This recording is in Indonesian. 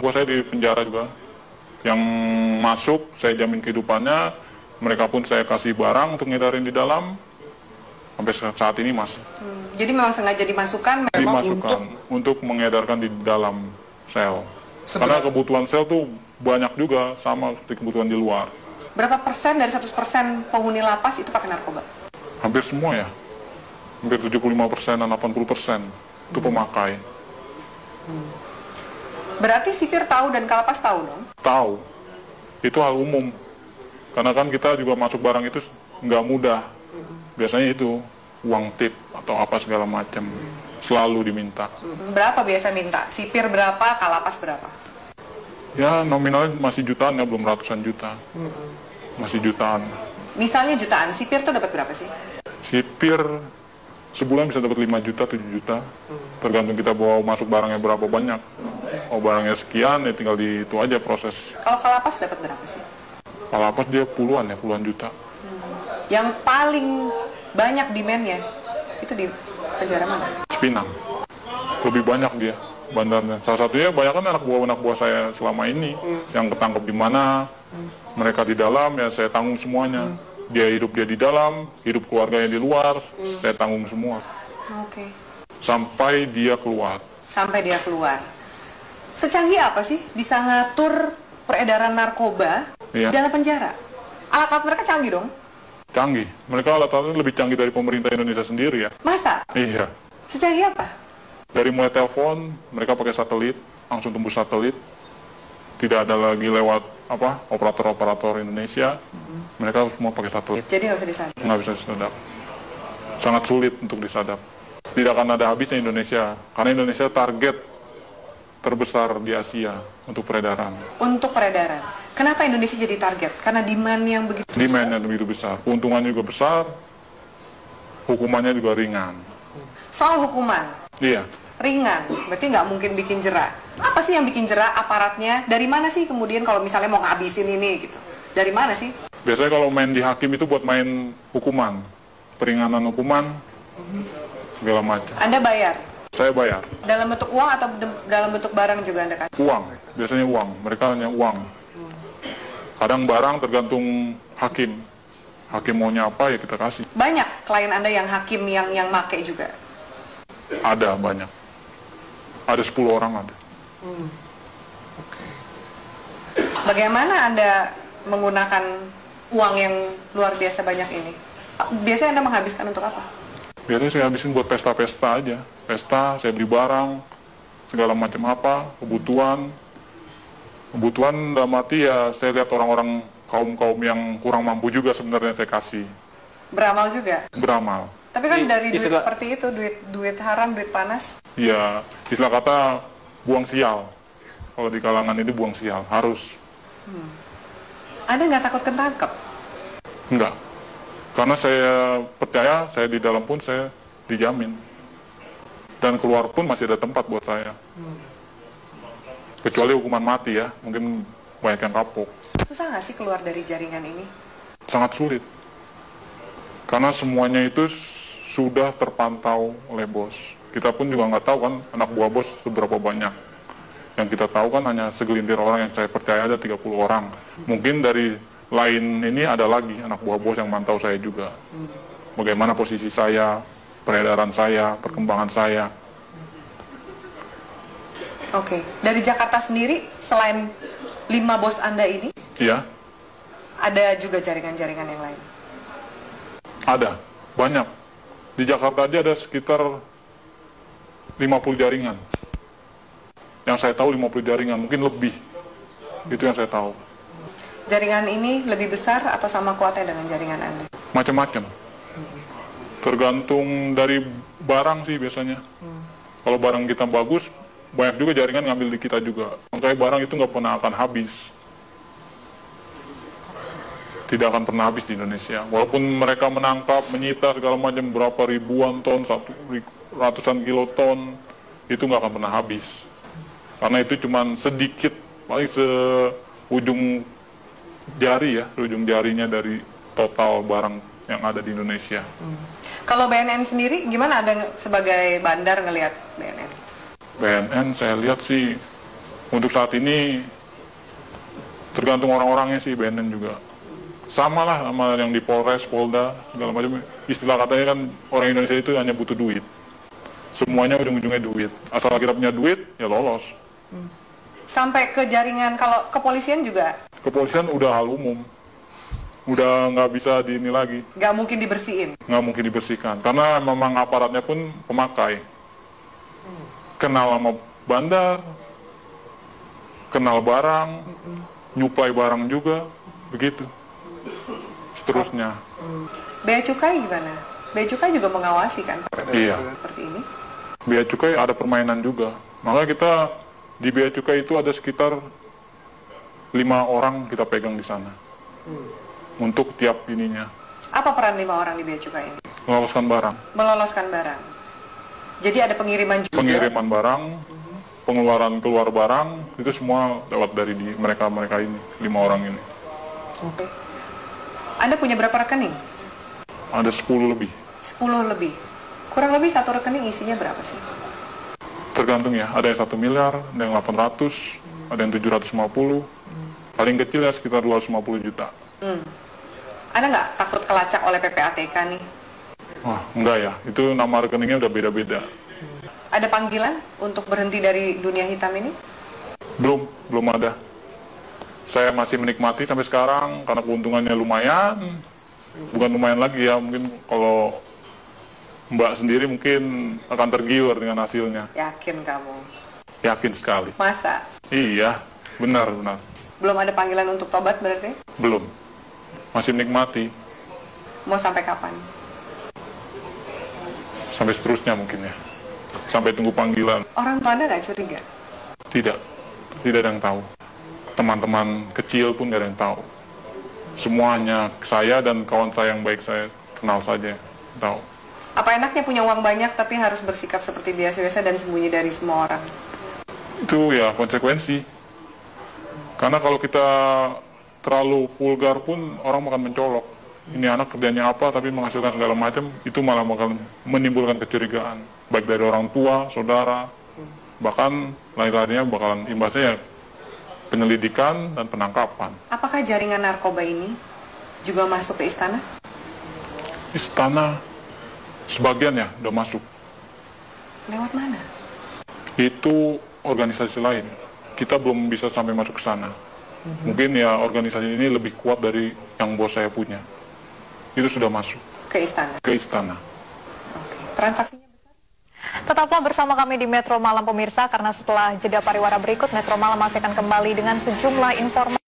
buah saya di penjara juga. Yang masuk, saya jamin kehidupannya. Mereka pun saya kasih barang untuk ngedarin di dalam. Sampai saat ini masih. Jadi memang sengaja dimasukkan untuk mengedarkan di dalam sel. Karena kebutuhan sel tuh banyak juga, sama seperti kebutuhan di luar. Berapa persen dari 100% penghuni lapas itu pakai narkoba? Hampir semua ya. Hampir 75% dan 80% itu pemakai. Berarti sipir tahu dan kalapas tahu dong? Tahu. Itu hal umum. Karena kan kita juga masuk barang itu nggak mudah. Biasanya itu uang tip atau apa segala macam. Selalu diminta. Berapa biasa minta? Sipir berapa, kalapas berapa? Ya nominalnya masih jutaan ya, belum ratusan juta. Masih jutaan. Misalnya jutaan, sipir tuh dapat berapa sih? Sipir sebulan bisa dapat 5 juta, 7 juta. Tergantung kita bawa masuk barangnya berapa banyak. Oh barangnya sekian, ya tinggal di itu aja proses. Kalau kalapas dapat berapa sih? Kalapas dia puluhan juta. Yang paling banyak demand-nya itu di penjara mana? Cipinang. Lebih banyak dia bandarnya. Salah satunya banyak kan anak buah saya selama ini yang ketangkep di mana. Mereka di dalam ya saya tanggung semuanya. Dia di dalam, hidup keluarganya di luar, saya tanggung semua. Oke. Sampai dia keluar. Sampai dia keluar. Secanggih apa sih bisa ngatur peredaran narkoba di dalam penjara? Alat-alat mereka canggih dong? Canggih. Mereka alat-alatnya lebih canggih dari pemerintah Indonesia sendiri ya. Masa? Iya. Secanggih apa? Dari mulai telepon, mereka pakai satelit, langsung tembus satelit. Tidak ada lagi lewat operator-operator Indonesia. Mereka semua pakai satelit. Jadi nggak bisa disadap? Nggak bisa disadap. Sangat sulit untuk disadap. Tidak akan ada habisnya Indonesia. Karena Indonesia target terbesar di Asia untuk peredaran. Untuk peredaran. Kenapa Indonesia jadi target? Karena demand yang begitu besar? Demand yang begitu besar. Keuntungannya juga besar. Hukumannya juga ringan. Soal hukuman? Iya. Ringan, berarti nggak mungkin bikin jera. Apa sih yang bikin jera? Aparatnya? Dari mana sih kemudian kalau misalnya mau ngabisin ini gitu? Dari mana sih? Biasanya kalau main di hakim itu buat main hukuman. Peringanan hukuman, segala macam. Anda bayar? Saya bayar. Dalam bentuk uang atau dalam bentuk barang juga Anda kasih? Uang, biasanya uang. Mereka hanya uang. Kadang barang tergantung hakim. Hakim maunya apa ya kita kasih. Banyak klien Anda yang hakim yang make juga? Ada, banyak. Ada 10 orang ada. Bagaimana Anda menggunakan uang yang luar biasa banyak ini? Biasanya Anda menghabiskan untuk apa? Biasanya saya habisin buat pesta-pesta aja. Pesta, saya beli barang, segala macam apa, kebutuhan. Kebutuhan dalam arti ya saya lihat orang-orang kaum-kaum yang kurang mampu juga sebenarnya saya kasih. Beramal juga? Beramal. Tapi kan dari duit seperti itu, duit haram, duit panas? Iya, istilah kata buang sial. Kalau di kalangan ini buang sial, harus. Anda nggak takut ketangkep? Enggak. Karena saya percaya, saya di dalam pun saya dijamin. Dan keluar pun masih ada tempat buat saya. Kecuali hukuman mati ya, mungkin banyak yang kapok. Susah nggak sih keluar dari jaringan ini? Sangat sulit. Karena semuanya itu sudah terpantau oleh bos. Kita pun juga nggak tahu kan anak buah bos seberapa banyak. Yang kita tahu kan hanya segelintir orang yang saya percaya ada 30 orang. Mungkin dari lain ini ada lagi anak buah bos yang mantau saya juga. Bagaimana posisi saya, peredaran saya, perkembangan saya. Oke, dari Jakarta sendiri selain 5 bos Anda ini, Iya, ada juga jaringan-jaringan yang lain? ada, banyak. Di Jakarta aja ada sekitar 50 jaringan. Yang saya tahu 50 jaringan, mungkin lebih. Itu yang saya tahu. Jaringan ini lebih besar atau sama kuatnya dengan jaringan Anda? Macam-macam. Tergantung dari barang sih biasanya. Kalau barang kita bagus, banyak juga jaringan ngambil di kita juga. Makanya barang itu nggak pernah akan habis. Tidak akan pernah habis di Indonesia. Walaupun mereka menangkap, menyita segala macam berapa ribuan ton, ratusan kiloton, itu nggak akan pernah habis. Karena itu cuma sedikit, paling seujung jari ya, ujung jarinya dari total barang yang ada di Indonesia. Kalau BNN sendiri, gimana Anda sebagai bandar ngelihat BNN? BNN saya lihat sih Untuk saat ini tergantung orang-orangnya sih, BNN juga. Sama lah sama yang di Polres, Polda, segala macam. Istilah katanya kan orang Indonesia itu hanya butuh duit. Semuanya ujung-ujungnya duit. Asal kita punya duit, ya lolos. Sampai ke jaringan, kalau kepolisian juga? Kepolisian udah hal umum. Udah nggak bisa ini lagi. Nggak mungkin dibersihin? Nggak mungkin dibersihkan. Karena memang aparatnya pun pemakai. Kenal sama bandar, kenal barang, nyuplai barang juga, begitu. Seterusnya. Bea Cukai gimana? Bea Cukai juga mengawasi kan? Iya. Seperti ini? Bea Cukai ada permainan juga. Makanya kita di Bea Cukai itu ada sekitar 5 orang kita pegang di sana. Untuk tiap ininya. Apa peran 5 orang di Bea Cukai ini? Meloloskan barang. Meloloskan barang. Jadi ada pengiriman juga? Pengiriman barang, pengeluaran keluar barang, itu semua lewat dari mereka ini, 5 orang ini. Oke. Anda punya berapa rekening? Ada 10 lebih. 10 lebih. Kurang lebih satu rekening isinya berapa sih? Tergantung ya, ada yang 1 miliar, ada yang 800, ada yang 750. Paling kecil ya sekitar 250 juta. Anda nggak takut kelacak oleh PPATK nih? Wah, enggak ya, itu nama rekeningnya udah beda-beda. Ada panggilan untuk berhenti dari dunia hitam ini? Belum ada. Saya masih menikmati sampai sekarang karena keuntungannya lumayan. Bukan lumayan lagi ya, mungkin kalau Mbak sendiri mungkin akan tergiur dengan hasilnya. Yakin kamu? Yakin sekali. Masa? Iya, benar. Belum ada panggilan untuk tobat berarti? Belum. Masih menikmati. Mau sampai kapan? Sampai seterusnya mungkin ya. Sampai tunggu panggilan. Orang tua Anda nggak curiga? Tidak ada yang tahu. Teman-teman kecil pun nggak ada yang tahu. Semuanya saya dan kawan saya yang baik saya kenal saja tahu. Apa enaknya punya uang banyak tapi harus bersikap seperti biasa-biasa dan sembunyi dari semua orang? Itu ya konsekuensi. Karena kalau kita terlalu vulgar pun orang akan mencolok. Ini anak kerjanya apa tapi menghasilkan segala macam, itu malah bakal menimbulkan kecurigaan. Baik dari orang tua, saudara, bahkan lain-lainnya bakalan imbasnya ya penyelidikan dan penangkapan. Apakah jaringan narkoba ini juga masuk ke istana? Istana sebagian ya udah masuk. Lewat mana? Itu organisasi lain. Kita belum bisa sampai masuk ke sana. Mungkin ya organisasi ini lebih kuat dari yang bos saya punya. Itu sudah masuk. Ke istana? Ke istana. Oke. Transaksinya besar? Tetaplah bersama kami di Metro Malam pemirsa, karena setelah jeda pariwara berikut, Metro Malam masih akan kembali dengan sejumlah informasi.